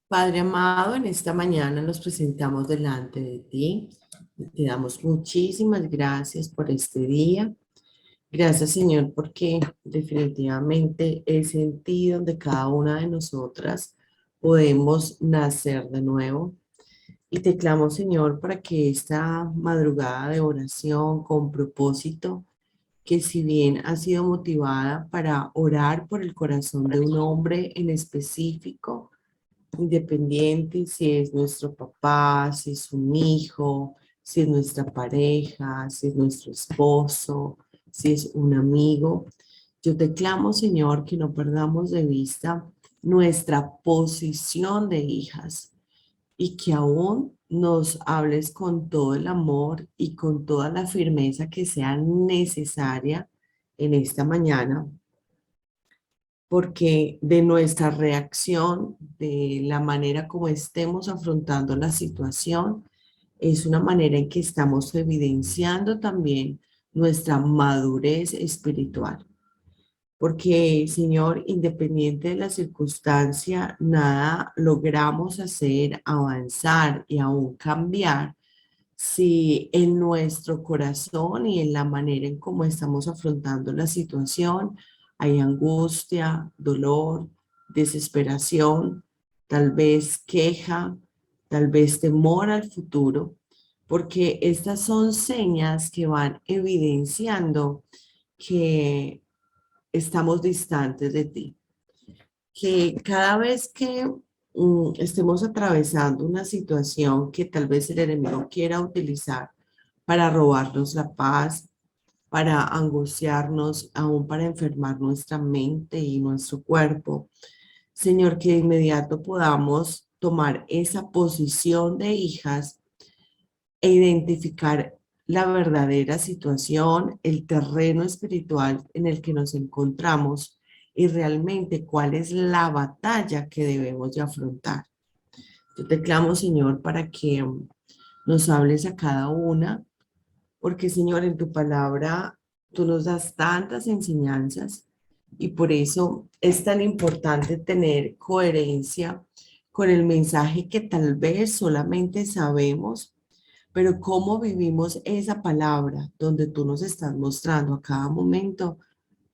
Padre amado, en esta mañana nos presentamos delante de ti y te damos muchísimas gracias por este día. Gracias, Señor, porque definitivamente es en ti donde cada una de nosotras podemos nacer de nuevo. Y te clamo, Señor, para que esta madrugada de oración con propósito, que si bien ha sido motivada para orar por el corazón de un hombre en específico, independiente si es nuestro papá, si es un hijo, si es nuestra pareja, si es nuestro esposo, si es un amigo. Yo te clamo, Señor, que no perdamos de vista nuestra posición de hijas y que aún nos hables con todo el amor y con toda la firmeza que sea necesaria en esta mañana, porque de nuestra reacción, de la manera como estemos afrontando la situación, es una manera en que estamos evidenciando también nuestra madurez espiritual. Porque, Señor, independiente de la circunstancia, nada logramos hacer, avanzar y aún cambiar si en nuestro corazón y en la manera en cómo estamos afrontando la situación hay angustia, dolor, desesperación, tal vez queja, tal vez temor al futuro, porque estas son señas que van evidenciando que estamos distantes de ti, que cada vez que estemos atravesando una situación que tal vez el enemigo quiera utilizar para robarnos la paz, para angustiarnos, aún para enfermar nuestra mente y nuestro cuerpo, Señor, que de inmediato podamos tomar esa posición de hijas e identificar la verdadera situación, el terreno espiritual en el que nos encontramos y realmente cuál es la batalla que debemos de afrontar. Yo te clamo, Señor, para que nos hables a cada una, porque, Señor, en tu palabra tú nos das tantas enseñanzas y por eso es tan importante tener coherencia con el mensaje que tal vez solamente sabemos, pero cómo vivimos esa palabra donde tú nos estás mostrando a cada momento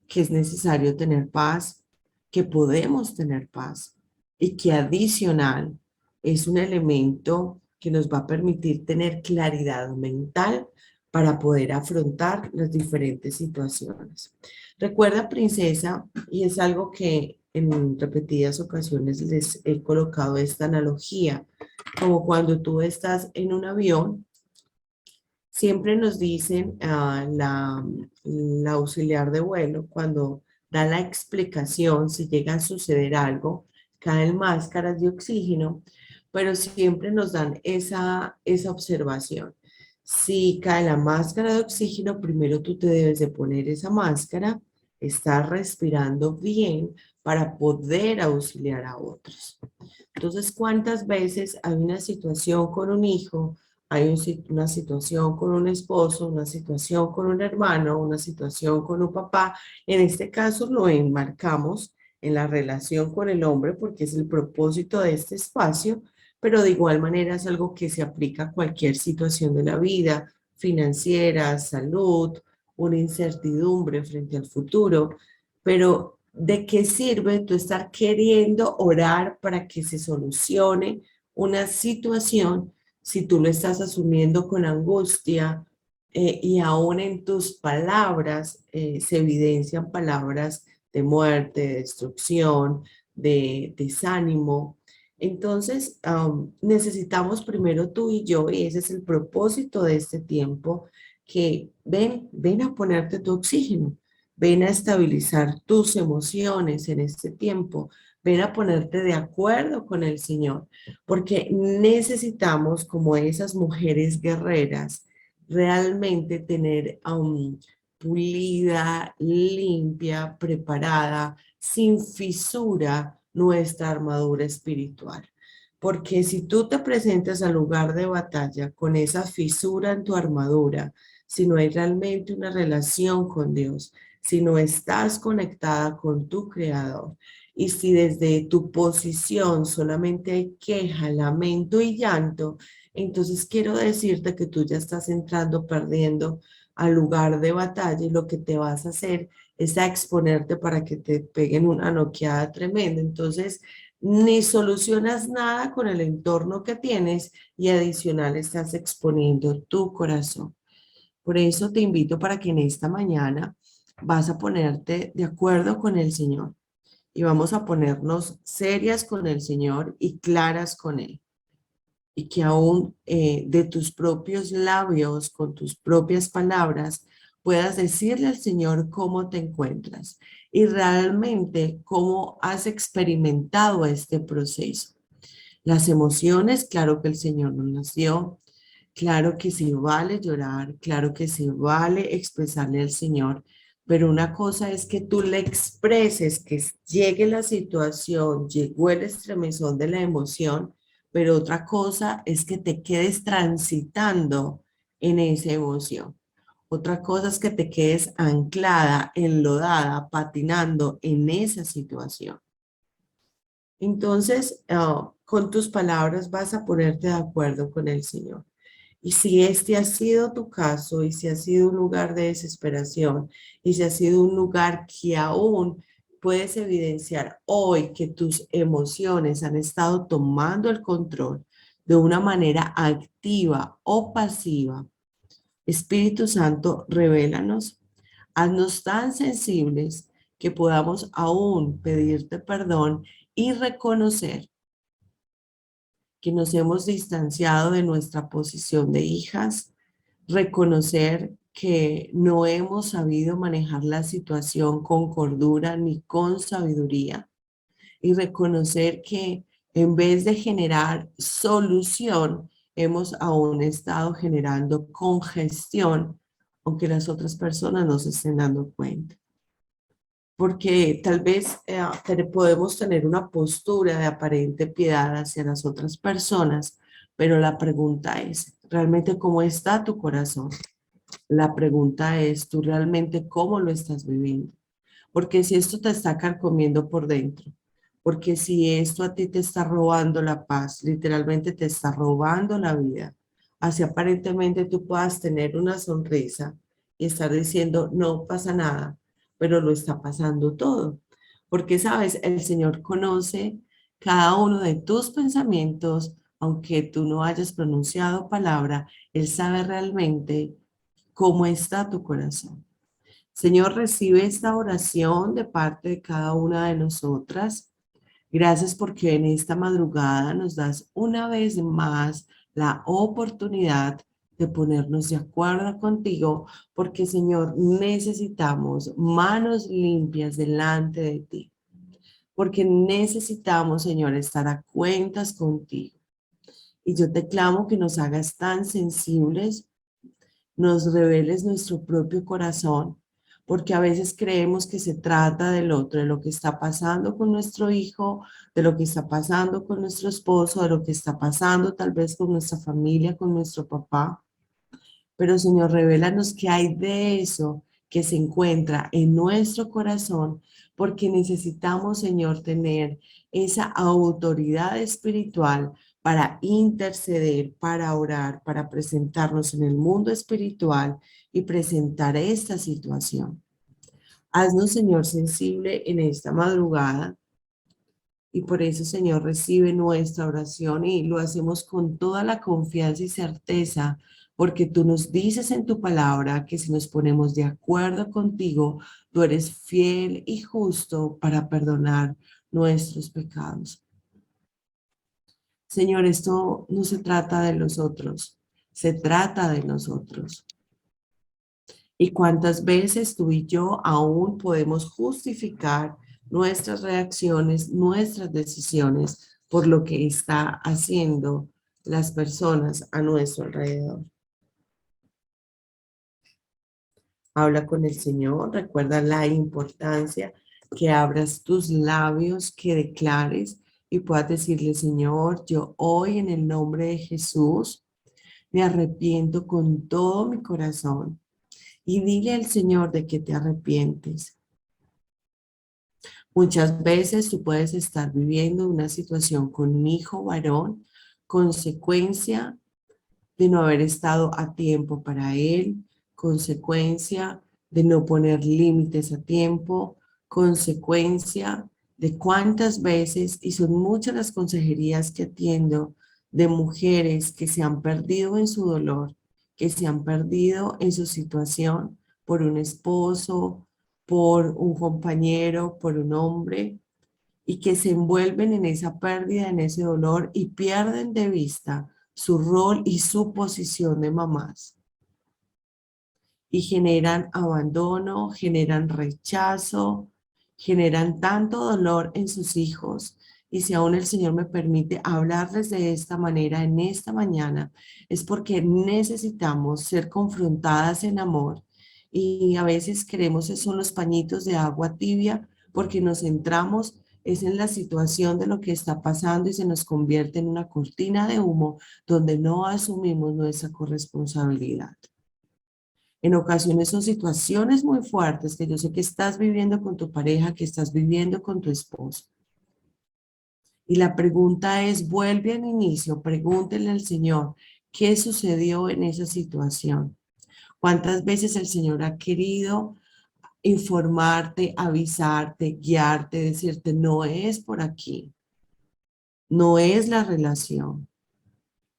que es necesario tener paz, que podemos tener paz y que adicional es un elemento que nos va a permitir tener claridad mental para poder afrontar las diferentes situaciones. Recuerda, princesa, y es algo que en repetidas ocasiones les he colocado esta analogía, como cuando tú estás en un avión. Siempre nos dicen la auxiliar de vuelo, cuando da la explicación, si llega a suceder algo, caen máscaras de oxígeno, pero siempre nos dan esa observación. Si cae la máscara de oxígeno, primero tú te debes de poner esa máscara, estar respirando bien para poder auxiliar a otros. Entonces, ¿cuántas veces hay una situación con un hijo? Hay una situación con un esposo, una situación con un hermano, una situación con un papá. En este caso lo enmarcamos en la relación con el hombre porque es el propósito de este espacio, pero de igual manera es algo que se aplica a cualquier situación de la vida, financiera, salud, una incertidumbre frente al futuro. Pero ¿de qué sirve tú estar queriendo orar para que se solucione una situación si tú lo estás asumiendo con angustia y aún en tus palabras se evidencian palabras de muerte, de destrucción, de desánimo? Entonces, necesitamos primero tú y yo, y ese es el propósito de este tiempo, que ven a ponerte tu oxígeno, ven a estabilizar tus emociones en este tiempo, ven a ponerte de acuerdo con el Señor, porque necesitamos, como esas mujeres guerreras, realmente tener pulida, limpia, preparada, sin fisura nuestra armadura espiritual. Porque si tú te presentas al lugar de batalla con esa fisura en tu armadura, si no hay realmente una relación con Dios, si no estás conectada con tu Creador, Y si desde tu posición solamente hay queja, lamento y llanto, entonces quiero decirte que tú ya estás entrando perdiendo al lugar de batalla y lo que te vas a hacer es a exponerte para que te peguen una noqueada tremenda. Entonces, ni solucionas nada con el entorno que tienes y adicional estás exponiendo tu corazón. Por eso te invito para que en esta mañana vas a ponerte de acuerdo con el Señor y vamos a ponernos serias con el Señor y claras con Él. Y que aún de tus propios labios, con tus propias palabras, puedas decirle al Señor cómo te encuentras y realmente cómo has experimentado este proceso. Las emociones, claro que el Señor nos las dio, claro que sí vale llorar, claro que sí vale expresarle al Señor, pero una cosa es que tú le expreses, que llegue la situación, llegó el estremezón de la emoción, pero otra cosa es que te quedes transitando en esa emoción. Otra cosa es que te quedes anclada, enlodada, patinando en esa situación. Entonces, con tus palabras vas a ponerte de acuerdo con el Señor. Y si este ha sido tu caso, y si ha sido un lugar de desesperación, y si ha sido un lugar que aún puedes evidenciar hoy que tus emociones han estado tomando el control de una manera activa o pasiva, Espíritu Santo, revélanos, haznos tan sensibles que podamos aún pedirte perdón y reconocer que nos hemos distanciado de nuestra posición de hijas, reconocer que no hemos sabido manejar la situación con cordura ni con sabiduría y reconocer que en vez de generar solución, hemos aún estado generando congestión, aunque las otras personas no se estén dando cuenta. Porque tal vez podemos tener una postura de aparente piedad hacia las otras personas, pero la pregunta es, ¿realmente cómo está tu corazón? La pregunta es, ¿tú realmente cómo lo estás viviendo? Porque si esto te está carcomiendo por dentro, porque si esto a ti te está robando la paz, literalmente te está robando la vida, así aparentemente tú puedas tener una sonrisa y estar diciendo, no pasa nada, pero lo está pasando todo. Porque, sabes, el Señor conoce cada uno de tus pensamientos, aunque tú no hayas pronunciado palabra, Él sabe realmente cómo está tu corazón. Señor, recibe esta oración de parte de cada una de nosotras. Gracias porque en esta madrugada nos das una vez más la oportunidad de ponernos de acuerdo contigo, porque Señor, necesitamos manos limpias delante de ti, porque necesitamos, Señor, estar a cuentas contigo. Y yo te clamo que nos hagas tan sensibles, nos reveles nuestro propio corazón, porque a veces creemos que se trata del otro, de lo que está pasando con nuestro hijo, de lo que está pasando con nuestro esposo, de lo que está pasando tal vez con nuestra familia, con nuestro papá. Pero Señor, revélanos qué hay de eso que se encuentra en nuestro corazón, porque necesitamos, Señor, tener esa autoridad espiritual para interceder, para orar, para presentarnos en el mundo espiritual y presentar esta situación. Haznos, Señor, sensible en esta madrugada y por eso, Señor, recibe nuestra oración y lo hacemos con toda la confianza y certeza, porque tú nos dices en tu palabra que si nos ponemos de acuerdo contigo, tú eres fiel y justo para perdonar nuestros pecados. Señor, esto no se trata de los otros, se trata de nosotros. Y cuántas veces tú y yo aún podemos justificar nuestras reacciones, nuestras decisiones por lo que está haciendo las personas a nuestro alrededor. Habla con el Señor, recuerda la importancia que abras tus labios, que declares y puedas decirle, Señor, yo hoy en el nombre de Jesús me arrepiento con todo mi corazón. Y dile al Señor de que te arrepientes, Muchas veces tú puedes estar viviendo una situación con un hijo varón, consecuencia de no haber estado a tiempo para él, consecuencia de no poner límites a tiempo, consecuencia de cuántas veces, y son muchas las consejerías que atiendo de mujeres que se han perdido en su dolor, que se han perdido en su situación por un esposo, por un compañero, por un hombre, y que se envuelven en esa pérdida, en ese dolor y pierden de vista su rol y su posición de mamás y generan abandono, generan rechazo, generan tanto dolor en sus hijos. Y si aún el Señor me permite hablarles de esta manera en esta mañana, es porque necesitamos ser confrontadas en amor. Y a veces creemos que son los pañitos de agua tibia porque nos centramos es en la situación de lo que está pasando y se nos convierte en una cortina de humo donde no asumimos nuestra corresponsabilidad. En ocasiones son situaciones muy fuertes que yo sé que estás viviendo con tu pareja, que estás viviendo con tu esposo. Y la pregunta es, vuelve al inicio, pregúntele al Señor, ¿qué sucedió en esa situación? ¿Cuántas veces el Señor ha querido informarte, avisarte, guiarte, decirte, no es por aquí, no es la relación?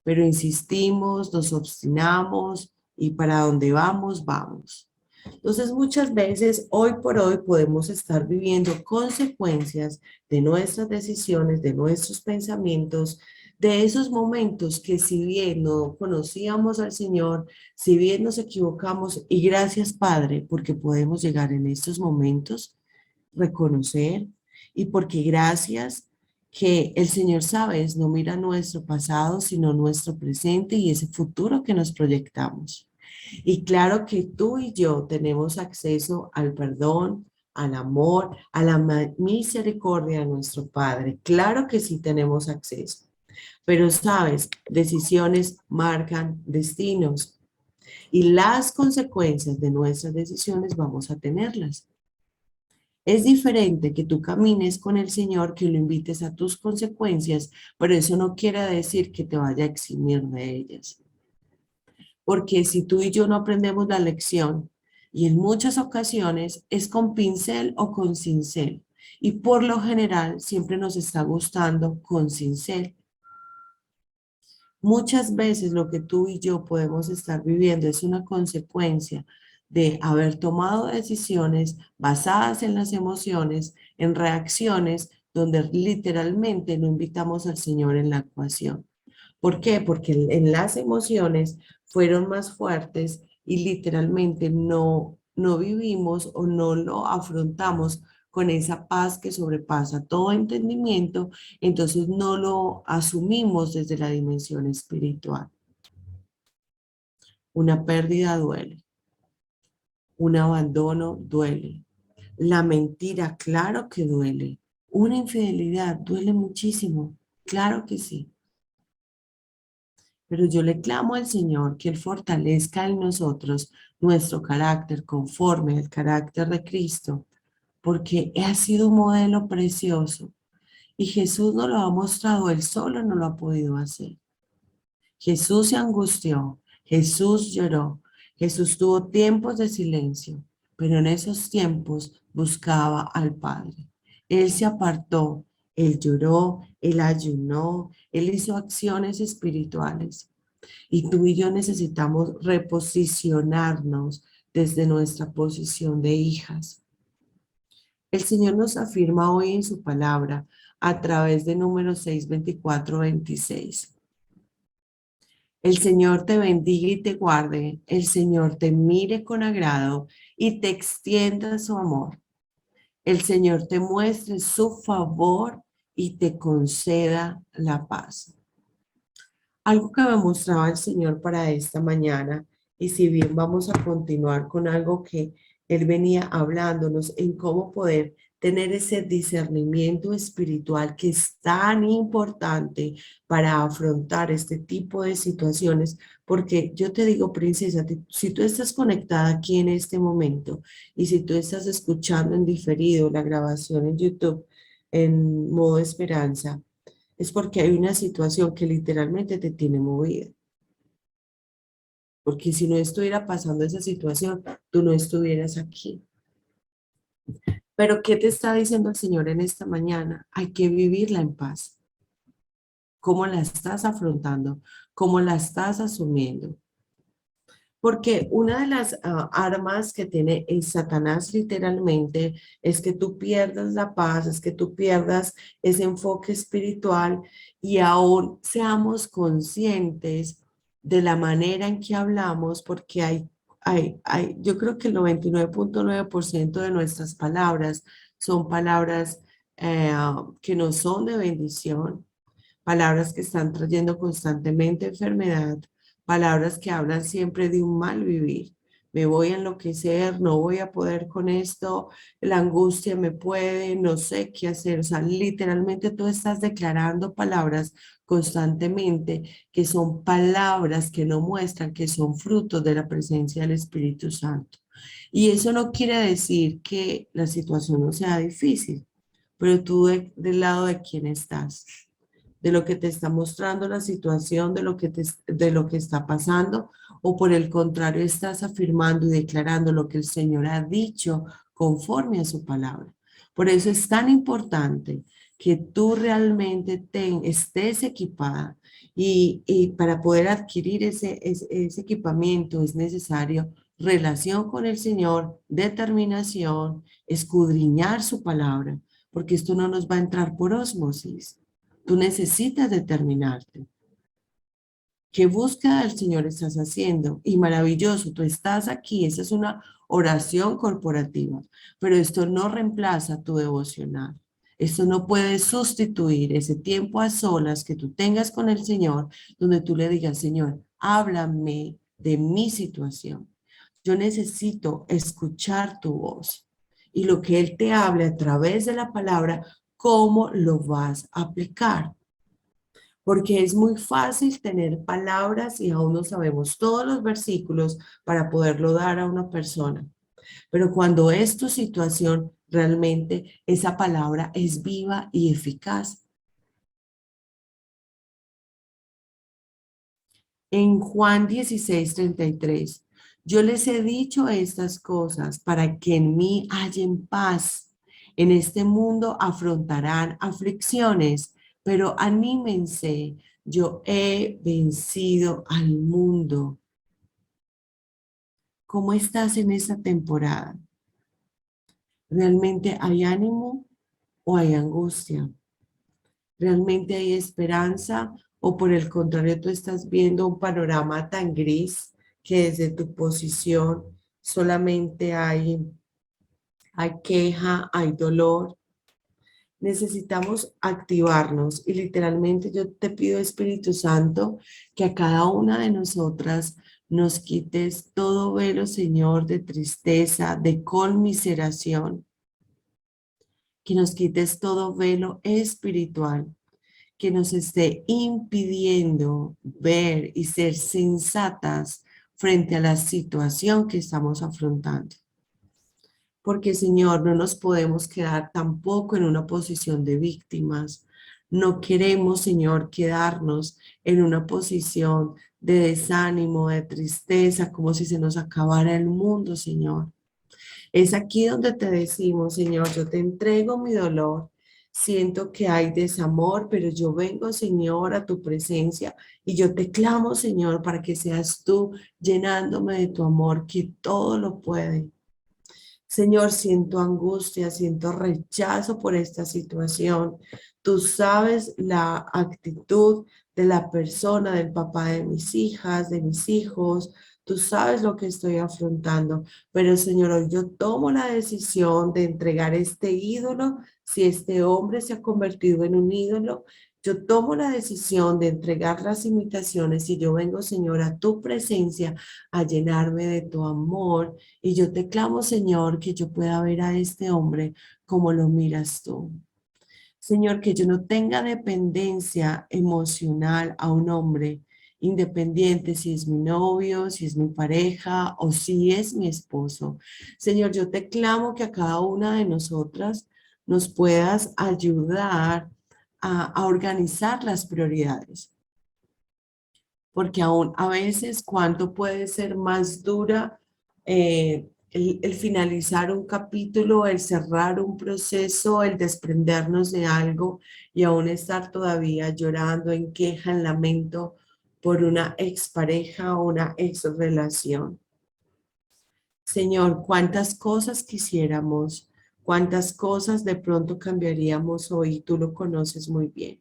Pero insistimos, nos obstinamos y para dónde vamos, vamos. Entonces, muchas veces, hoy por hoy, podemos estar viviendo consecuencias de nuestras decisiones, de nuestros pensamientos, de esos momentos que si bien no conocíamos al Señor, si bien nos equivocamos, y gracias Padre, porque podemos llegar en estos momentos, reconocer, y porque gracias que el Señor, sabes, no mira nuestro pasado, sino nuestro presente y ese futuro que nos proyectamos. Y claro que tú y yo tenemos acceso al perdón, al amor, a la misericordia de nuestro Padre. Claro que sí tenemos acceso. Pero sabes, decisiones marcan destinos y las consecuencias de nuestras decisiones vamos a tenerlas. Es diferente que tú camines con el Señor, que lo invites a tus consecuencias, pero eso no quiere decir que te vaya a eximir de ellas. Porque si tú y yo no aprendemos la lección, y en muchas ocasiones es con pincel o con cincel, y por lo general siempre nos está gustando con cincel. Muchas veces lo que tú y yo podemos estar viviendo es una consecuencia de haber tomado decisiones basadas en las emociones, en reacciones donde literalmente no invitamos al Señor en la actuación. ¿Por qué? Porque en las emociones fueron más fuertes y literalmente no vivimos o no lo afrontamos con esa paz que sobrepasa todo entendimiento, entonces no lo asumimos desde la dimensión espiritual. Una pérdida duele, un abandono duele, la mentira, claro que duele, una infidelidad duele muchísimo, claro que sí. Pero yo le clamo al Señor que Él fortalezca en nosotros nuestro carácter conforme al carácter de Cristo, porque ha sido un modelo precioso y Jesús nos lo ha mostrado, Él solo no lo ha podido hacer. Jesús se angustió, Jesús lloró, Jesús tuvo tiempos de silencio, pero en esos tiempos buscaba al Padre. Él se apartó, Él lloró, Él ayunó, Él hizo acciones espirituales. Y tú y yo necesitamos reposicionarnos desde nuestra posición de hijas. El Señor nos afirma hoy en su palabra a través de Números 6, 24, 26. El Señor te bendiga y te guarde. El Señor te mire con agrado y te extienda su amor. El Señor te muestre su favor y te conceda la paz. Algo que me mostraba el Señor para esta mañana, y si bien vamos a continuar con algo que Él venía hablándonos en cómo poder tener ese discernimiento espiritual que es tan importante para afrontar este tipo de situaciones, porque yo te digo, princesa, si tú estás conectada aquí en este momento y si tú estás escuchando en diferido la grabación en YouTube en modo esperanza, es porque hay una situación que literalmente te tiene movida. Porque si no estuviera pasando esa situación, tú no estuvieras aquí. Pero ¿qué te está diciendo el Señor en esta mañana? Hay que vivirla en paz. ¿Cómo la estás afrontando? ¿Cómo la estás asumiendo? Porque una de las armas que tiene el Satanás literalmente es que tú pierdas la paz, es que tú pierdas ese enfoque espiritual y aún seamos conscientes de la manera en que hablamos, porque yo creo que el 99.9% de nuestras palabras son palabras que no son de bendición, palabras que están trayendo constantemente enfermedad, palabras que hablan siempre de un mal vivir. Me voy a enloquecer, no voy a poder con esto, la angustia me puede, no sé qué hacer. O sea, literalmente tú estás declarando palabras constantemente que son palabras que no muestran que son frutos de la presencia del Espíritu Santo. Y eso no quiere decir que la situación no sea difícil, pero tú del lado de quién estás, de lo que te está mostrando la situación, de lo que está pasando, o por el contrario estás afirmando y declarando lo que el Señor ha dicho conforme a su palabra. Por eso es tan importante que tú realmente estés equipada y para poder adquirir ese equipamiento es necesario relación con el Señor, determinación, escudriñar su palabra, porque esto no nos va a entrar por ósmosis. Tú necesitas determinarte. ¿Qué búsqueda del Señor estás haciendo? Y maravilloso, tú estás aquí, esa es una oración corporativa, pero esto no reemplaza tu devocional. Esto no puede sustituir ese tiempo a solas que tú tengas con el Señor, donde tú le digas, Señor, háblame de mi situación. Yo necesito escuchar tu voz y lo que Él te hable a través de la palabra, ¿cómo lo vas a aplicar? Porque es muy fácil tener palabras y aún no sabemos todos los versículos para poderlo dar a una persona. Pero cuando es tu situación, realmente esa palabra es viva y eficaz. En Juan 16:33, yo les he dicho estas cosas para que en mí hallen paz. En este mundo afrontarán aflicciones, pero anímense, yo he vencido al mundo. ¿Cómo estás en esta temporada? ¿Realmente hay ánimo o hay angustia? ¿Realmente hay esperanza o por el contrario tú estás viendo un panorama tan gris que desde tu posición solamente hay queja, hay dolor? Necesitamos activarnos y literalmente yo te pido, Espíritu Santo, que a cada una de nosotras nos quites todo velo, Señor, de tristeza, de conmiseración, que nos quites todo velo espiritual que nos esté impidiendo ver y ser sensatas frente a la situación que estamos afrontando. Porque, Señor, no nos podemos quedar tampoco en una posición de víctimas. No queremos, Señor, quedarnos en una posición de desánimo, de tristeza, como si se nos acabara el mundo, Señor. Es aquí donde te decimos, Señor, yo te entrego mi dolor. Siento que hay desamor, pero yo vengo, Señor, a tu presencia y yo te clamo, Señor, para que seas tú llenándome de tu amor, que todo lo puede. Señor, siento angustia, siento rechazo por esta situación. Tú sabes la actitud de la persona, del papá de mis hijas, de mis hijos. Tú sabes lo que estoy afrontando. Pero Señor, hoy yo tomo la decisión de entregar este ídolo, si este hombre se ha convertido en un ídolo, Yo tomo la decisión de entregar las invitaciones y yo vengo, Señor, a tu presencia a llenarme de tu amor. Y yo te clamo, Señor, que yo pueda ver a este hombre como lo miras tú. Señor, que yo no tenga dependencia emocional a un hombre, independiente si es mi novio, si es mi pareja o si es mi esposo. Señor, yo te clamo que a cada una de nosotras nos puedas ayudar a organizar las prioridades, porque aún a veces cuánto puede ser más dura el finalizar un capítulo, el cerrar un proceso, el desprendernos de algo y aún estar todavía llorando en queja, en lamento por una expareja o una ex relación. Señor, cuántas cosas quisiéramos, cuántas cosas de pronto cambiaríamos hoy, tú lo conoces muy bien,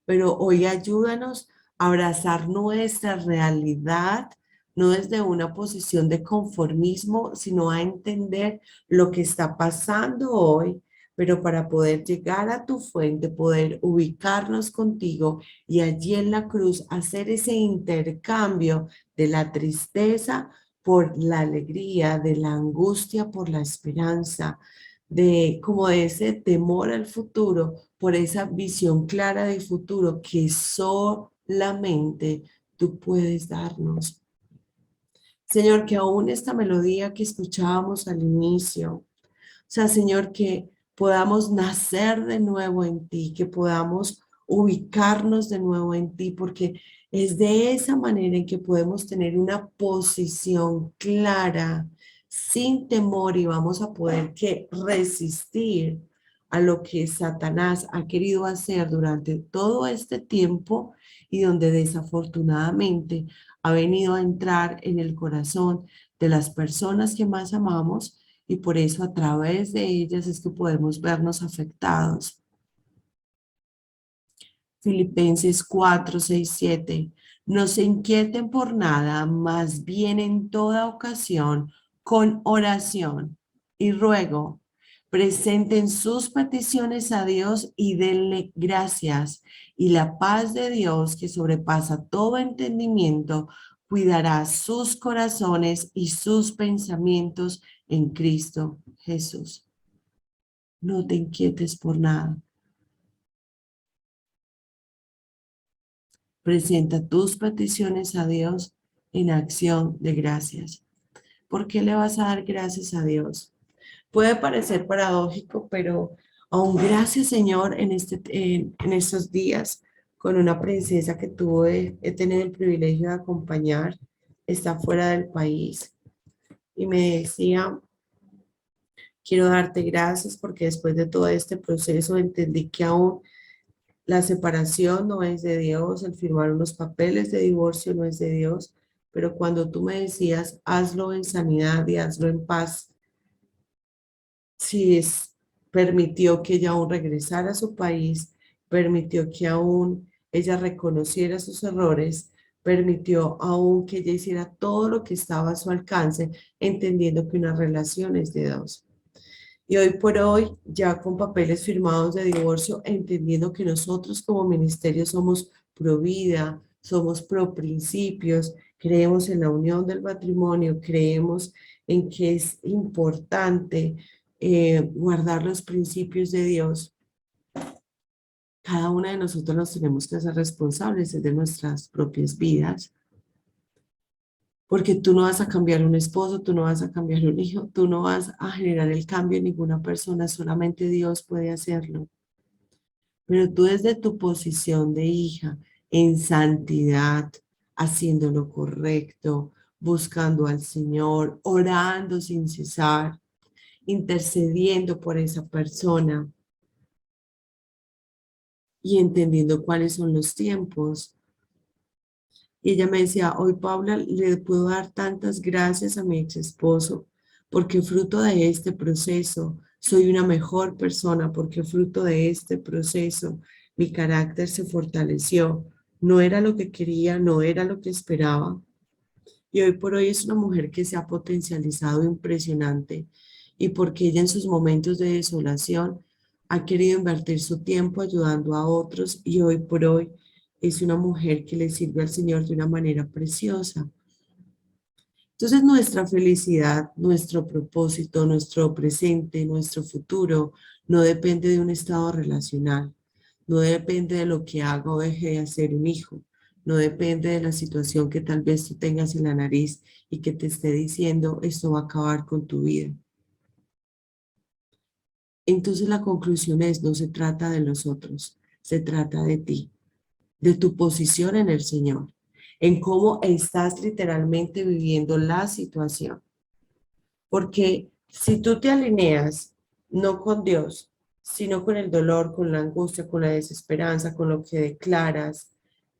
pero hoy ayúdanos a abrazar nuestra realidad, no desde una posición de conformismo, sino a entender lo que está pasando hoy, pero para poder llegar a tu fuente, poder ubicarnos contigo y allí en la cruz hacer ese intercambio de la tristeza por la alegría, de la angustia por la esperanza, de como de ese temor al futuro, por esa visión clara del futuro que solamente tú puedes darnos. Señor, que aún esta melodía que escuchábamos al inicio, o sea, Señor, que podamos nacer de nuevo en ti, que podamos ubicarnos de nuevo en ti, porque es de esa manera en que podemos tener una posición clara, sin temor, y vamos a poder que resistir a lo que Satanás ha querido hacer durante todo este tiempo y donde desafortunadamente ha venido a entrar en el corazón de las personas que más amamos y por eso a través de ellas es que podemos vernos afectados. Filipenses 4, 6, 7. No se inquieten por nada, más bien en toda ocasión, con oración y ruego, presenten sus peticiones a Dios y denle gracias. Y la paz de Dios, que sobrepasa todo entendimiento, cuidará sus corazones y sus pensamientos en Cristo Jesús. No te inquietes por nada. Presenta tus peticiones a Dios en acción de gracias. ¿Por qué le vas a dar gracias a Dios? Puede parecer paradójico, pero aún gracias, Señor, en estos días con una princesa que he tenido el privilegio de acompañar, está fuera del país y me decía, quiero darte gracias porque después de todo este proceso entendí que aún la separación no es de Dios, el firmar unos papeles de divorcio no es de Dios, pero cuando tú me decías, hazlo en sanidad y hazlo en paz, si es, permitió que ella aún regresara a su país, permitió que aún ella reconociera sus errores, permitió aún que ella hiciera todo lo que estaba a su alcance, entendiendo que una relación es de dos. Y hoy por hoy, ya con papeles firmados de divorcio, entendiendo que nosotros como ministerio somos pro vida, somos pro principios, creemos en la unión del matrimonio, creemos en que es importante guardar los principios de Dios. Cada una de nosotros nos tenemos que hacer responsables de nuestras propias vidas, porque tú no vas a cambiar un esposo, tú no vas a cambiar un hijo, tú no vas a generar el cambio en ninguna persona, solamente Dios puede hacerlo. Pero tú desde tu posición de hija, en santidad, haciendo lo correcto, buscando al Señor, orando sin cesar, intercediendo por esa persona y entendiendo cuáles son los tiempos. Y ella me decía, hoy Paula, le puedo dar tantas gracias a mi ex esposo porque fruto de este proceso soy una mejor persona, porque fruto de este proceso mi carácter se fortaleció. No era lo que quería, no era lo que esperaba. Y hoy por hoy es una mujer que se ha potencializado impresionante y porque ella en sus momentos de desolación ha querido invertir su tiempo ayudando a otros y hoy por hoy es una mujer que le sirve al Señor de una manera preciosa. Entonces nuestra felicidad, nuestro propósito, nuestro presente, nuestro futuro no depende de un estado relacional, no depende de lo que haga o deje de hacer un hijo, no depende de la situación que tal vez tú tengas en la nariz y que te esté diciendo esto va a acabar con tu vida. Entonces la conclusión es, no se trata de los otros, se trata de ti, de tu posición en el Señor, en cómo estás literalmente viviendo la situación. Porque si tú te alineas no con Dios, sino con el dolor, con la angustia, con la desesperanza, con lo que declaras,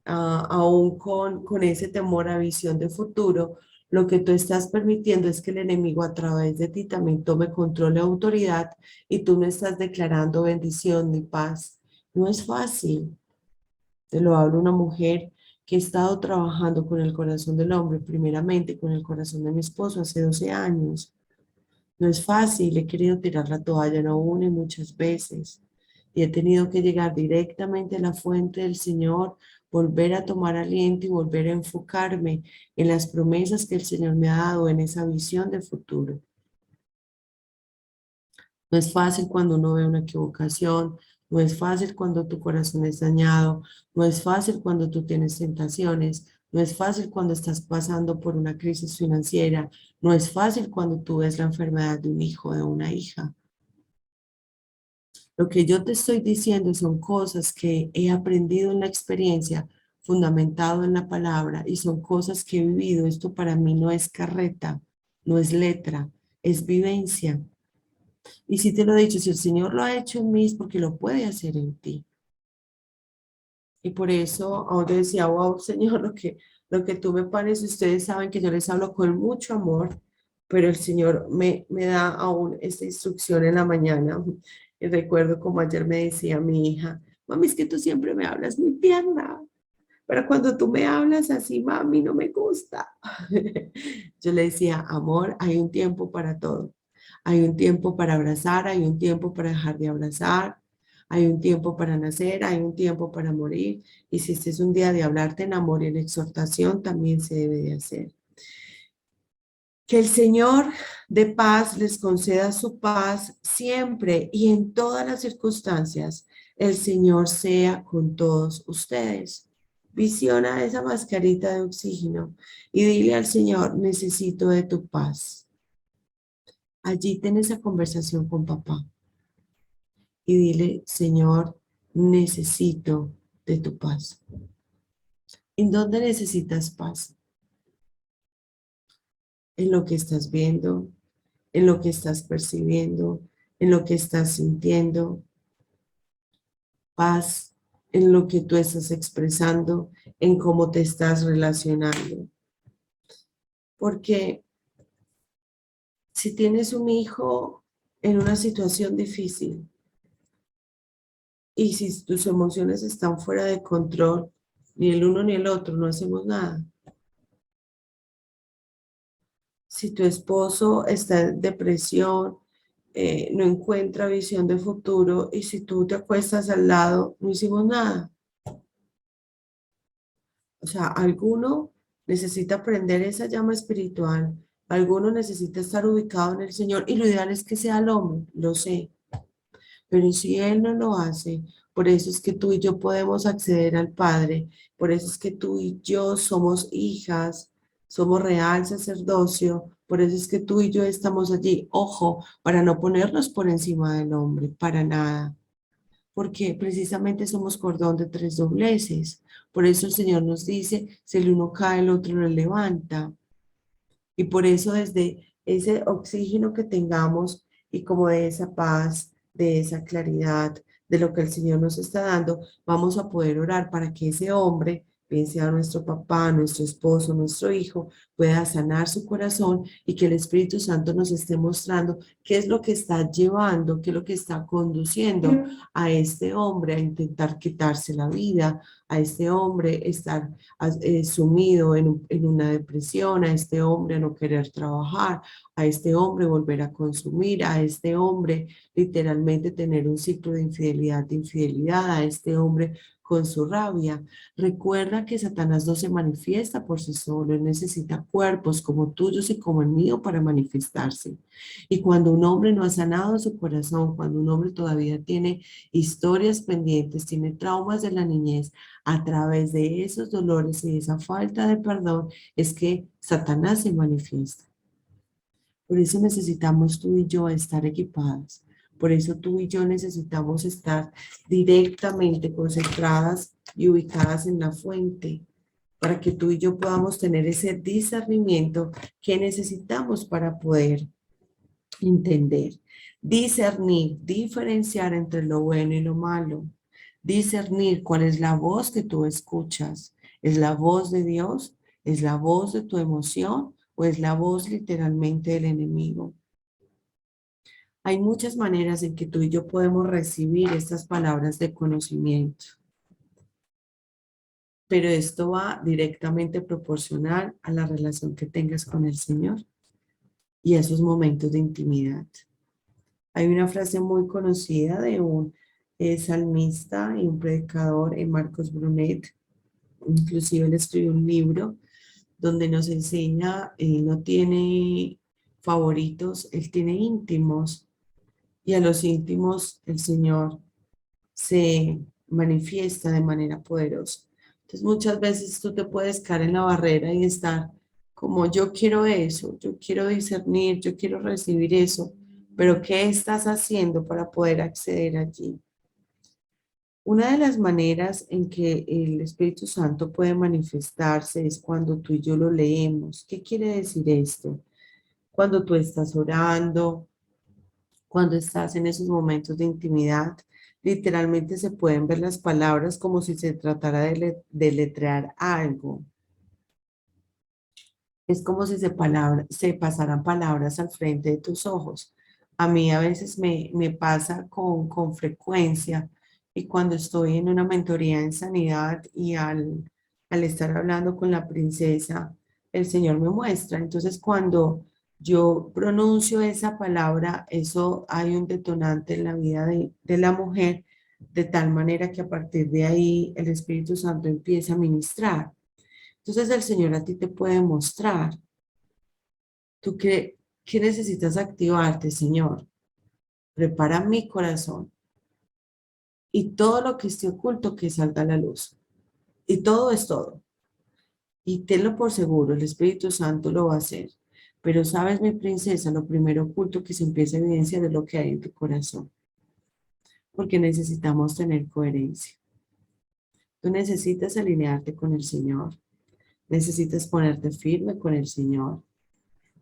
aún con ese temor a visión de futuro, lo que tú estás permitiendo es que el enemigo a través de ti también tome control y autoridad y tú no estás declarando bendición ni paz. No es fácil. Te lo habla una mujer que ha estado trabajando con el corazón del hombre, primeramente con el corazón de mi esposo hace 12 años. No es fácil, he querido tirar la toalla no una y muchas veces. Y he tenido que llegar directamente a la fuente del Señor, volver a tomar aliento y volver a enfocarme en las promesas que el Señor me ha dado, en esa visión de futuro. No es fácil cuando uno ve una equivocación, no es fácil cuando tu corazón es dañado, no es fácil cuando tú tienes tentaciones, no es fácil cuando estás pasando por una crisis financiera, no es fácil cuando tú ves la enfermedad de un hijo o de una hija. Lo que yo te estoy diciendo son cosas que he aprendido en la experiencia, fundamentado en la palabra, y son cosas que he vivido. Esto para mí no es carreta, no es letra, es vivencia. Y si te lo he dicho, si el Señor lo ha hecho en mí es porque lo puede hacer en ti. Y por eso ahora decía, wow, Señor, lo que tú me pones, ustedes saben que yo les hablo con mucho amor, pero el Señor me da aún esta instrucción en la mañana. Y recuerdo como ayer me decía mi hija, mami, es que tú siempre me hablas muy tierna, pero cuando tú me hablas así, mami, no me gusta. Yo le decía, amor, hay un tiempo para todo. Hay un tiempo para abrazar, hay un tiempo para dejar de abrazar, hay un tiempo para nacer, hay un tiempo para morir. Y si este es un día de hablarte en amor y en exhortación, también se debe de hacer. Que el Señor de paz les conceda su paz siempre y en todas las circunstancias. El Señor sea con todos ustedes. Visiona esa mascarita de oxígeno y dile al Señor, necesito de tu paz. Allí ten esa conversación con papá y dile, Señor, necesito de tu paz. ¿En dónde necesitas paz? En lo que estás viendo, en lo que estás percibiendo, en lo que estás sintiendo, paz en lo que tú estás expresando, en cómo te estás relacionando. Porque si tienes un hijo en una situación difícil y si tus emociones están fuera de control, ni el uno ni el otro, no hacemos nada. Si tu esposo está en depresión, no encuentra visión de futuro y si tú te acuestas al lado, no hicimos nada. O sea, alguno necesita prender esa llama espiritual, alguno necesita estar ubicado en el Señor y lo ideal es que sea el hombre, lo sé, pero si Él no lo hace, por eso es que tú y yo podemos acceder al Padre, por eso es que tú y yo somos hijas, somos real sacerdocio, por eso es que tú y yo estamos allí, ojo, para no ponernos por encima del hombre, para nada porque precisamente somos cordón de tres dobleces. Por eso el Señor nos dice, si el uno cae, el otro lo levanta. Y por eso desde ese oxígeno que tengamos y como de esa paz, de esa claridad, de lo que el Señor nos está dando, vamos a poder orar para que ese hombre bien sea nuestro papá, nuestro esposo, nuestro hijo, pueda sanar su corazón y que el Espíritu Santo nos esté mostrando qué es lo que está llevando, qué es lo que está conduciendo a este hombre a intentar quitarse la vida, a este hombre estar sumido en una depresión, a este hombre a no querer trabajar, a este hombre volver a consumir, a este hombre literalmente tener un ciclo de infidelidad, a este hombre con su rabia. Recuerda que Satanás no se manifiesta por sí solo, él necesita cuerpos como tuyos y como el mío para manifestarse. Y cuando un hombre no ha sanado su corazón, cuando un hombre todavía tiene historias pendientes, tiene traumas de la niñez, a través de esos dolores y de esa falta de perdón, es que Satanás se manifiesta. Por eso necesitamos tú y yo estar equipadas. Por eso tú y yo necesitamos estar directamente concentradas y ubicadas en la fuente, para que tú y yo podamos tener ese discernimiento que necesitamos para poder entender, discernir, diferenciar entre lo bueno y lo malo, discernir cuál es la voz que tú escuchas. ¿Es la voz de Dios? ¿Es la voz de tu emoción? ¿O es la voz literalmente del enemigo? Hay muchas maneras en que tú y yo podemos recibir estas palabras de conocimiento, pero esto va directamente proporcional a la relación que tengas con el Señor y a esos momentos de intimidad. Hay una frase muy conocida de un salmista y un predicador, Marcos Brunet, inclusive él escribió un libro donde nos enseña, no tiene favoritos, él tiene íntimos, y a los íntimos el Señor se manifiesta de manera poderosa. Entonces muchas veces tú te puedes caer en la barrera y estar como yo quiero eso, yo quiero discernir, yo quiero recibir eso, pero ¿qué estás haciendo para poder acceder allí? Una de las maneras en que el Espíritu Santo puede manifestarse es cuando tú y yo lo leemos. ¿Qué quiere decir esto? Cuando tú estás orando, cuando estás en esos momentos de intimidad, literalmente se pueden ver las palabras como si se tratara de letrear algo. Es como si se pasaran palabras al frente de tus ojos. A mí a veces me pasa con frecuencia, y cuando estoy en una mentoría en sanidad y al estar hablando con la princesa, el Señor me muestra. Entonces cuando yo pronuncio esa palabra, eso hay un detonante en la vida de la mujer, de tal manera que a partir de ahí el Espíritu Santo empieza a ministrar. Entonces el Señor a ti te puede mostrar, tú qué necesitas activarte, Señor. Prepara mi corazón y todo lo que esté oculto que salga a la luz. Y todo es todo. Y tenlo por seguro, el Espíritu Santo lo va a hacer. Pero sabes, mi princesa, lo primero oculto que se empieza a evidenciar es lo que hay en tu corazón. Porque necesitamos tener coherencia. Tú necesitas alinearte con el Señor. Necesitas ponerte firme con el Señor.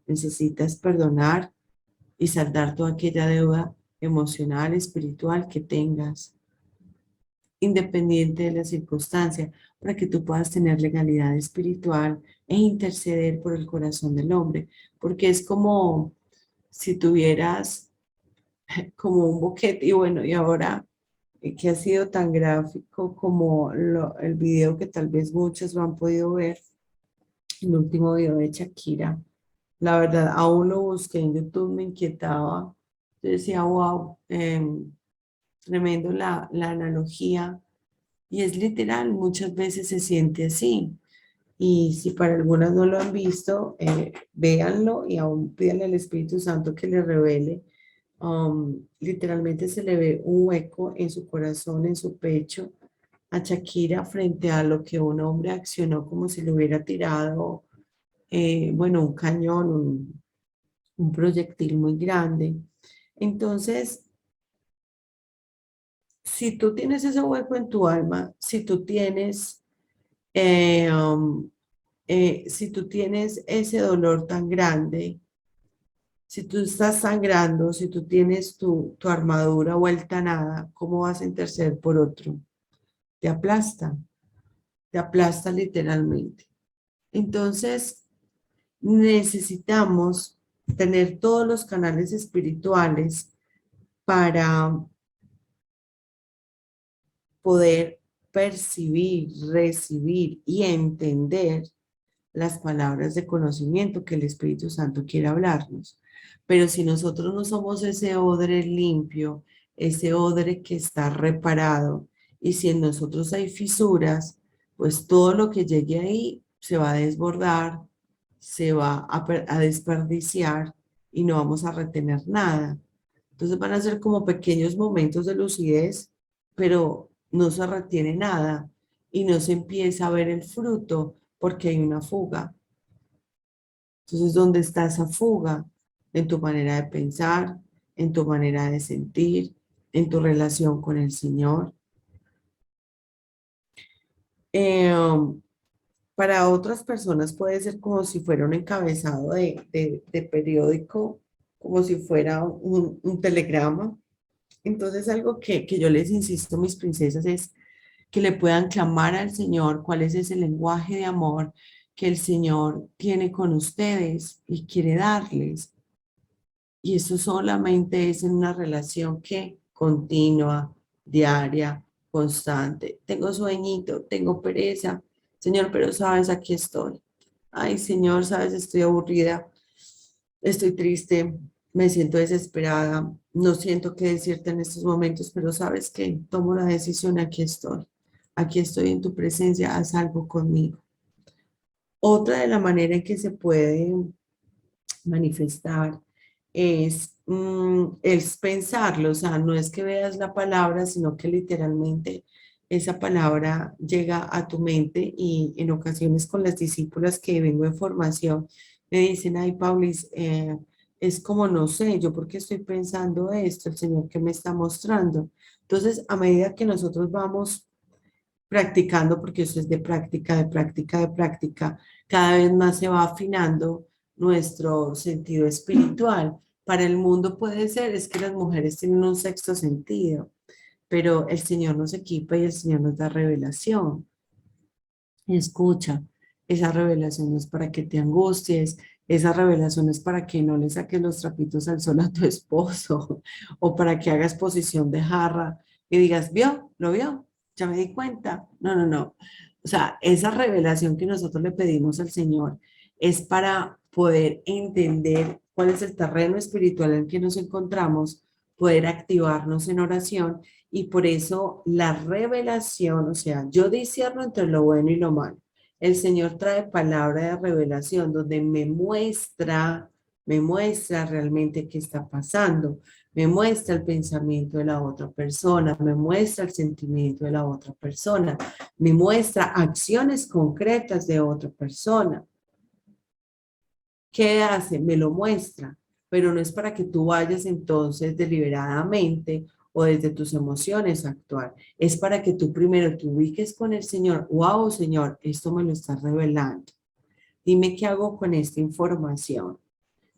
Necesitas perdonar y saldar toda aquella deuda emocional, espiritual que tengas, independiente de la circunstancia, para que tú puedas tener legalidad espiritual e interceder por el corazón del hombre, porque es como si tuvieras como un boquete, y bueno, y ahora que ha sido tan gráfico como el video que tal vez muchos lo han podido ver, el último video de Shakira. La verdad, aún lo busqué en YouTube, me inquietaba. Yo decía, wow, tremendo la analogía. Y es literal, muchas veces se siente así. Y si para algunas no lo han visto, véanlo y aún pídanle al Espíritu Santo que le revele. Literalmente se le ve un hueco en su corazón, en su pecho, a Shakira frente a lo que un hombre accionó como si le hubiera tirado, bueno, un cañón, un proyectil muy grande. Entonces, si tú tienes ese hueco en tu alma, eh, um, si tú tienes ese dolor tan grande, si tú estás sangrando, si tú tienes tu armadura vuelta a nada, ¿cómo vas a interceder por otro? Te aplasta. te aplasta literalmente. Entonces, necesitamos tener todos los canales espirituales para poder percibir, recibir y entender las palabras de conocimiento que el Espíritu Santo quiere hablarnos. Pero si nosotros no somos ese odre limpio, ese odre que está reparado, y si en nosotros hay fisuras, pues todo lo que llegue ahí se va a desbordar, se va a desperdiciar y no vamos a retener nada. Entonces van a ser como pequeños momentos de lucidez, pero no se retiene nada y no se empieza a ver el fruto porque hay una fuga. Entonces, ¿dónde está esa fuga? En tu manera de pensar, en tu manera de sentir, en tu relación con el Señor. Eh, para otras personas puede ser como si fuera un encabezado de periódico, como si fuera un telegrama. Entonces, algo que yo les insisto, mis princesas, es que le puedan clamar al Señor cuál es ese lenguaje de amor que el Señor tiene con ustedes y quiere darles. Y eso solamente es en una relación que continua, diaria, constante. Tengo sueñito, tengo pereza. Señor, pero sabes, aquí estoy. Ay, Señor, sabes, estoy aburrida, estoy triste, me siento desesperada, no siento qué decirte en estos momentos, pero sabes que tomo la decisión, aquí estoy. Aquí estoy en tu presencia, haz algo conmigo. Otra de la manera en que se puede manifestar es pensarlo, o sea, no es que veas la palabra, sino que literalmente esa palabra llega a tu mente y en ocasiones con las discípulas que vengo en formación me dicen, ay, Paulis, es como no sé, yo por qué estoy pensando esto, el Señor que me está mostrando. Entonces, a medida que nosotros vamos practicando, porque eso es de práctica, de práctica, de práctica, cada vez más se va afinando nuestro sentido espiritual. Para el mundo puede ser, es que las mujeres tienen un sexto sentido, pero el Señor nos equipa y el Señor nos da revelación. Y escucha, esa revelación no es para que te angusties, esa revelación es para que no le saques los trapitos al sol a tu esposo o para que hagas posición de jarra y digas, ¿vio? ¿Lo vio? Ya me di cuenta. No, no, no. O sea, esa revelación que nosotros le pedimos al Señor es para poder entender cuál es el terreno espiritual en que nos encontramos, poder activarnos en oración y por eso la revelación, o sea, yo discierno entre lo bueno y lo malo. El Señor trae palabra de revelación donde me muestra realmente qué está pasando, me muestra el pensamiento de la otra persona, me muestra el sentimiento de la otra persona, me muestra acciones concretas de otra persona. ¿Qué hace? Me lo muestra, pero no es para que tú vayas entonces deliberadamente o desde tus emociones a actuar. Es para que tú primero te ubiques con el Señor. Wow, Señor, esto me lo estás revelando. Dime qué hago con esta información.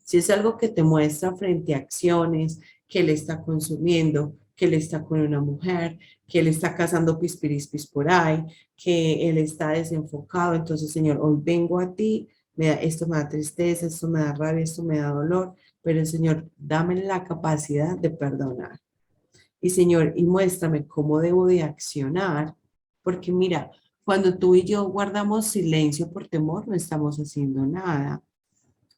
Si es algo que te muestra frente a acciones, que él está consumiendo, que él está con una mujer, que él está cazando pispirispis por ahí, que él está desenfocado, entonces, Señor, hoy vengo a ti, esto me da tristeza, esto me da rabia, esto me da dolor, pero Señor, dame la capacidad de perdonar. Y Señor, y muéstrame cómo debo de accionar, porque mira, cuando tú y yo guardamos silencio por temor, no estamos haciendo nada.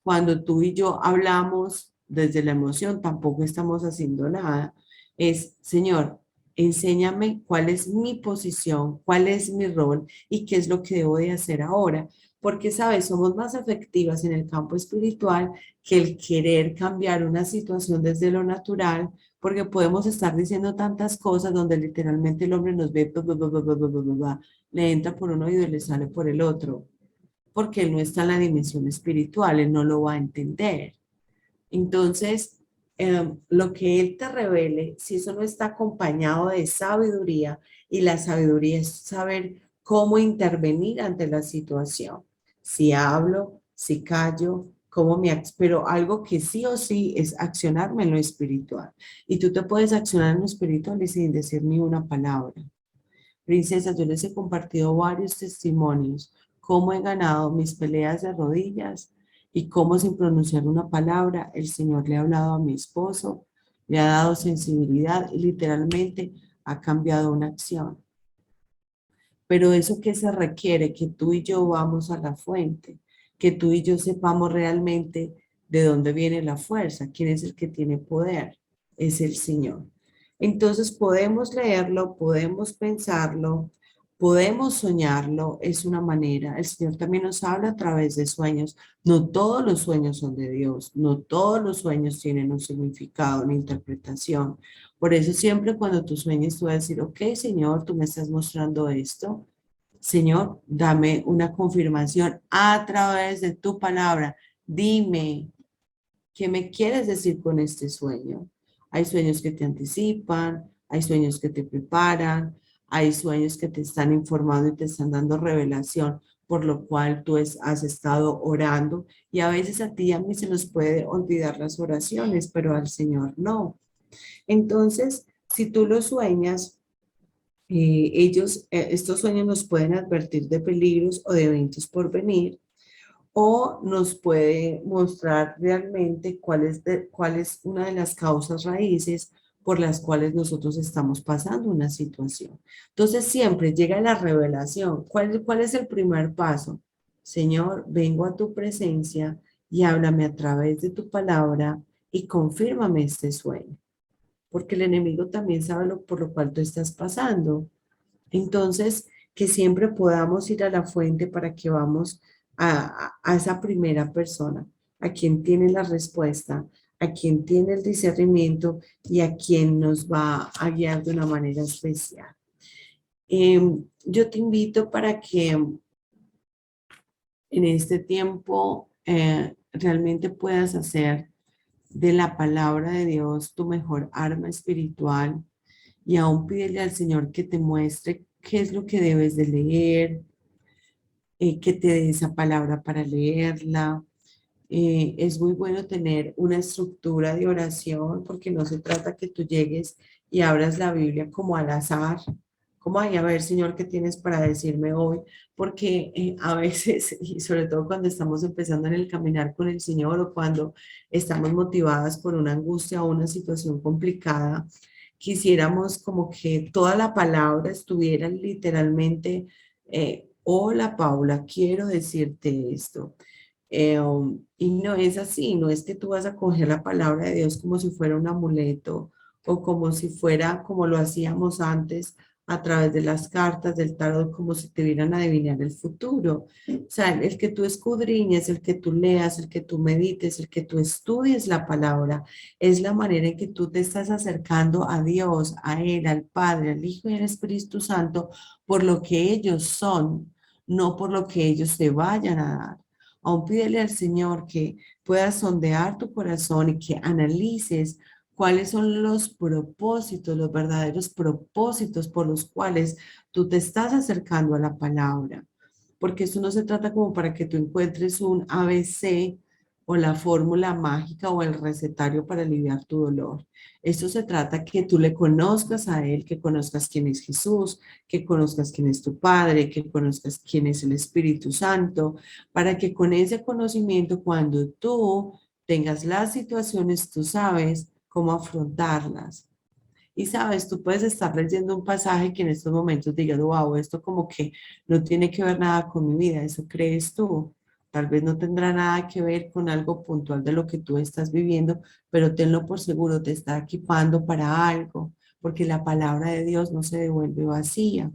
Cuando tú y yo hablamos desde la emoción, tampoco estamos haciendo nada. Es, Señor, enséñame cuál es mi posición, cuál es mi rol y qué es lo que debo de hacer ahora. Porque, sabes, somos más efectivas en el campo espiritual que el querer cambiar una situación desde lo natural, porque podemos estar diciendo tantas cosas donde literalmente el hombre nos ve, le entra por un oído y le sale por el otro porque él no está en la dimensión espiritual, él no lo va a entender. Entonces, lo que él te revele, si eso no está acompañado de sabiduría, y la sabiduría es saber cómo intervenir ante la situación. Si hablo, si callo, cómo pero algo que sí o sí es accionarme en lo espiritual. Y tú te puedes accionar en lo espiritual y sin decir ni una palabra. Princesa, yo les he compartido varios testimonios, cómo he ganado mis peleas de rodillas y cómo sin pronunciar una palabra, el Señor le ha hablado a mi esposo, le ha dado sensibilidad y literalmente ha cambiado una acción. Pero eso que se requiere, que tú y yo vamos a la fuente, que tú y yo sepamos realmente de dónde viene la fuerza, quién es el que tiene poder, es el Señor. Entonces podemos leerlo, podemos pensarlo, podemos soñarlo, es una manera. El Señor también nos habla a través de sueños. No todos los sueños son de Dios, no todos los sueños tienen un significado, una interpretación. Por eso siempre cuando tú sueñes, tú vas a decir, ok, Señor, tú me estás mostrando esto. Señor, dame una confirmación a través de tu palabra. Dime, ¿qué me quieres decir con este sueño? Hay sueños que te anticipan, hay sueños que te preparan, hay sueños que te están informando y te están dando revelación, por lo cual tú has estado orando. Y a veces a ti y a mí se nos puede olvidar las oraciones, pero al Señor no. Entonces, si tú lo sueñas, estos sueños nos pueden advertir de peligros o de eventos por venir, o nos puede mostrar realmente cuál es una de las causas raíces por las cuales nosotros estamos pasando una situación. Entonces, siempre llega la revelación. ¿Cuál es el primer paso? Señor, vengo a tu presencia y háblame a través de tu palabra y confírmame este sueño, porque el enemigo también sabe por lo cual tú estás pasando. Entonces, que siempre podamos ir a la fuente para que vamos a esa primera persona, a quien tiene la respuesta, a quien tiene el discernimiento y a quien nos va a guiar de una manera especial. Yo te invito para que en este tiempo realmente puedas hacer de la palabra de Dios tu mejor arma espiritual y aún pídele al Señor que te muestre qué es lo que debes de leer, que te dé esa palabra para leerla. Es muy bueno tener una estructura de oración porque no se trata que tú llegues y abras la Biblia como al azar, como ahí a ver, Señor, ¿qué tienes para decirme hoy? Porque a veces, y sobre todo cuando estamos empezando en el caminar con el Señor o cuando estamos motivadas por una angustia o una situación complicada, quisiéramos como que toda la palabra estuviera literalmente, hola Paula, quiero decirte esto. Y no es así, no es que tú vas a coger la palabra de Dios como si fuera un amuleto o como si fuera como lo hacíamos antes a través de las cartas del tarot, como si te vieran a adivinar el futuro. O sea, el que tú escudriñes, el que tú leas, el que tú medites, el que tú estudies la palabra, es la manera en que tú te estás acercando a Dios, a Él, al Padre, al Hijo y al Espíritu Santo, por lo que ellos son, no por lo que ellos te vayan a dar. Aún pídele al Señor que pueda sondear tu corazón y que analices cuáles son los propósitos, los verdaderos propósitos por los cuales tú te estás acercando a la palabra. Porque eso no se trata como para que tú encuentres un ABC o la fórmula mágica o el recetario para aliviar tu dolor. Esto se trata que tú le conozcas a Él, que conozcas quién es Jesús, que conozcas quién es tu Padre, que conozcas quién es el Espíritu Santo, para que con ese conocimiento, cuando tú tengas las situaciones, tú sabes cómo afrontarlas. Y sabes, tú puedes estar leyendo un pasaje que en estos momentos digas, wow, esto como que no tiene que ver nada con mi vida, eso crees tú. Tal vez no tendrá nada que ver con algo puntual de lo que tú estás viviendo, pero tenlo por seguro, te está equipando para algo, porque la palabra de Dios no se devuelve vacía.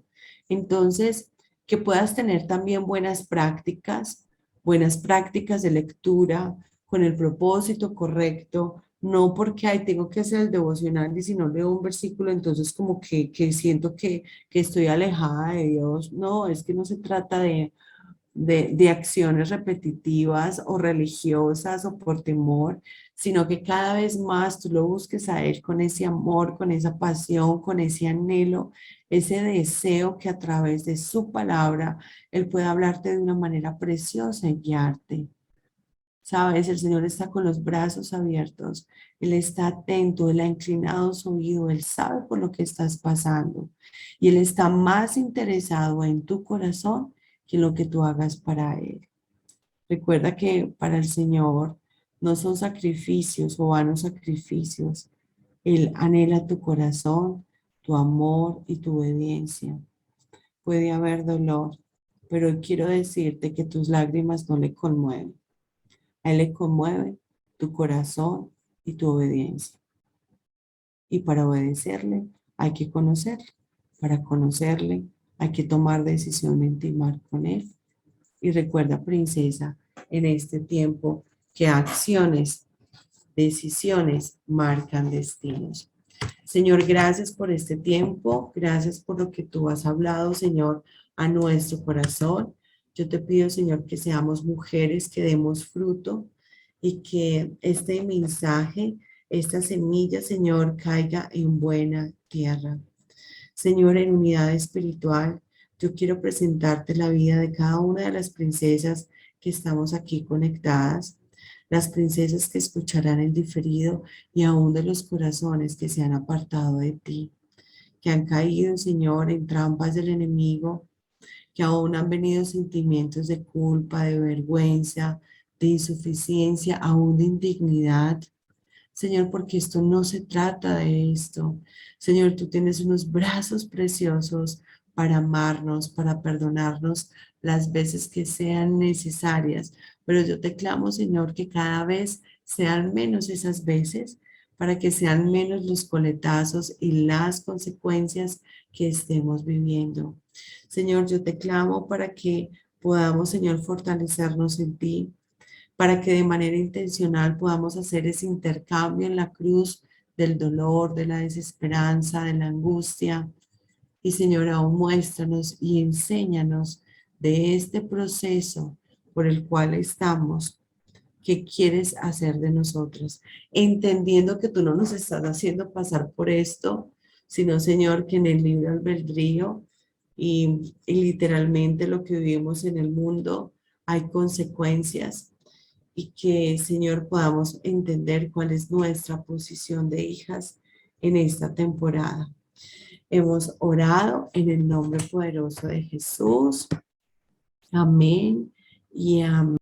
Entonces, que puedas tener también buenas prácticas de lectura con el propósito correcto, no porque ay, tengo que hacer el devocional y si no leo un versículo, entonces como que siento que estoy alejada de Dios. No, es que no se trata de acciones repetitivas o religiosas o por temor, sino que cada vez más tú lo busques a Él con ese amor, con esa pasión, con ese anhelo, ese deseo que a través de su palabra Él pueda hablarte de una manera preciosa y guiarte. Sabes, el Señor está con los brazos abiertos. Él está atento, Él ha inclinado su oído, Él sabe por lo que estás pasando. Y Él está más interesado en tu corazón que en lo que tú hagas para Él. Recuerda que para el Señor no son sacrificios o vanos sacrificios. Él anhela tu corazón, tu amor y tu obediencia. Puede haber dolor, pero quiero decirte que tus lágrimas no le conmueven. A Él le conmueve tu corazón y tu obediencia. Y para obedecerle hay que conocerle. Para conocerle hay que tomar decisión de intimar con Él. Y recuerda, princesa, en este tiempo que acciones, decisiones marcan destinos. Señor, gracias por este tiempo, gracias por lo que tú has hablado, Señor, a nuestro corazón. Yo te pido, Señor, que seamos mujeres que demos fruto y que este mensaje, esta semilla, Señor, caiga en buena tierra. Señor, en unidad espiritual, yo quiero presentarte la vida de cada una de las princesas que estamos aquí conectadas, las princesas que escucharán el diferido y aún de los corazones que se han apartado de ti, que han caído, Señor, en trampas del enemigo, que aún han venido sentimientos de culpa, de vergüenza, de insuficiencia, aún de indignidad. Señor, porque esto no se trata de esto. Señor, tú tienes unos brazos preciosos para amarnos, para perdonarnos las veces que sean necesarias. Pero yo te clamo, Señor, que cada vez sean menos esas veces, para que sean menos los coletazos y las consecuencias que estemos viviendo. Señor, yo te clamo para que podamos, Señor, fortalecernos en ti, para que de manera intencional podamos hacer ese intercambio en la cruz del dolor, de la desesperanza, de la angustia. Y Señor, aún muéstranos y enséñanos de este proceso por el cual estamos, qué quieres hacer de nosotros, entendiendo que tú no nos estás haciendo pasar por esto, sino, Señor, que en el libre albedrío y literalmente lo que vivimos en el mundo hay consecuencias y que, Señor, podamos entender cuál es nuestra posición de hijas en esta temporada. Hemos orado en el nombre poderoso de Jesús. Amén y amén.